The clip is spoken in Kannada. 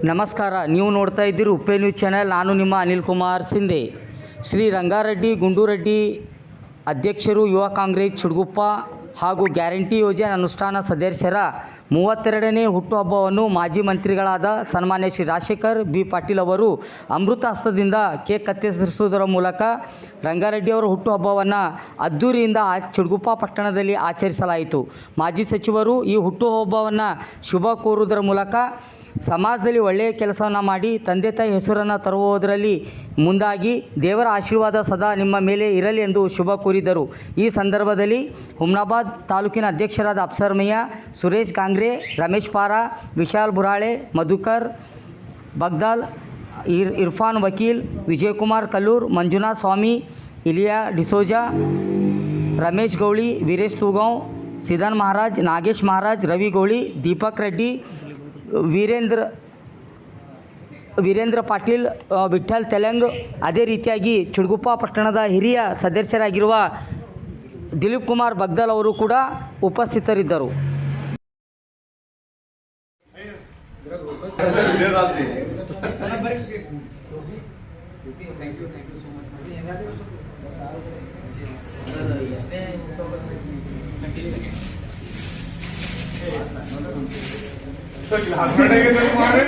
ನಮಸ್ಕಾರ. ನೀವು ನೋಡ್ತಾ ಇದ್ದೀರಿ ಉಪ್ಪೆ ನ್ಯೂಸ್ ಚಾನೆಲ್. ನಾನು ನಿಮ್ಮ ಅನಿಲ್ ಕುಮಾರ್ ಸಿಂಧೆ. ಶ್ರೀ ರಂಗಾರೆಡ್ಡಿ ಗುಂಡೂರೆಡ್ಡಿ ಅಧ್ಯಕ್ಷರು ಯುವ ಕಾಂಗ್ರೆಸ್ ಚುಡುಗುಪ್ಪ ಹಾಗೂ ಗ್ಯಾರಂಟಿ ಯೋಜನೆ ಅನುಷ್ಠಾನ ಸದಸ್ಯರ 32ನೇ ಹುಟ್ಟುಹಬ್ಬವನ್ನು ಮಾಜಿ ಮಂತ್ರಿಗಳಾದ ಸನ್ಮಾನ್ಯ ಶ್ರೀ ರಾಜಶೇಖರ್ ಬಿ ಪಾಟೀಲ್ ಅವರು ಅಮೃತ ಹಸ್ತದಿಂದ ಕೇಕ್ ಕತ್ತರಿಸುವುದರ ಮೂಲಕ ರಂಗಾರೆಡ್ಡಿಯವರ ಹುಟ್ಟುಹಬ್ಬವನ್ನು ಅದ್ದೂರಿಯಿಂದ ಚುಡುಗುಪ್ಪ ಪಟ್ಟಣದಲ್ಲಿ ಆಚರಿಸಲಾಯಿತು. ಮಾಜಿ ಸಚಿವರು ಈ ಹುಟ್ಟುಹಬ್ಬವನ್ನು ಶುಭ ಕೋರುವುದರ ಮೂಲಕ ಸಮಾಜದಲ್ಲಿ ಒಳ್ಳೆಯ ಕೆಲಸವನ್ನು ಮಾಡಿ ತಂದೆ ತಾಯಿ ಹೆಸರನ್ನು ತರುವುದರಲ್ಲಿ ಮುಂದಾಗಿ ದೇವರ ಆಶೀರ್ವಾದ ಸದಾ ನಿಮ್ಮ ಮೇಲೆ ಇರಲಿ ಎಂದು ಶುಭ ಕೋರಿದರು. ಈ ಸಂದರ್ಭದಲ್ಲಿ ಹುಮ್ನಾಬಾದ್ ತಾಲೂಕಿನ ಅಧ್ಯಕ್ಷರಾದ ಅಫ್ಸರ್ ಮಯ್ಯ, ಸುರೇಶ್ ಗಾಂಗ್ರೆ, ರಮೇಶ್ ಪಾರಾ, ವಿಶಾಲ್ ಬುರಾಳೆ, ಮಧುಕರ್ ಬಗ್ದಾಲ್, ಇರ್ಫಾನ್ ವಕೀಲ್, ವಿಜಯಕುಮಾರ್ ಕಲ್ಲೂರ್, ಮಂಜುನಾಥ್ ಸ್ವಾಮಿ, ಇಲಿಯಾ ಡಿಸೋಜಾ, ರಮೇಶ್ ಗೌಳಿ, ವೀರೇಶ್ ತೂಗಾಂವ್, ಸಿದನ್ ಮಹಾರಾಜ್, ನಾಗೇಶ್ ಮಹಾರಾಜ್, ರವಿ ಗೌಳಿ, ದೀಪಕ್ ರೆಡ್ಡಿ, ವೀರೇಂದ್ರ ಪಾಟೀಲ್, ವಿಠ್ಠಲ್ ತೆಲಂಗ್, ಅದೇ ರೀತಿಯಾಗಿ ಚುಡುಗುಪ್ಪ ಪಟ್ಟಣದ ಹಿರಿಯ ಸದಸ್ಯರಾಗಿರುವ ದಿಲೀಪ್ ಕುಮಾರ್ ಬಗ್ದಾಲ್ ಅವರು ಕೂಡ ಉಪಸ್ಥಿತರಿದ್ದರು. तो गिलास बैठेगा तो तुम्हारे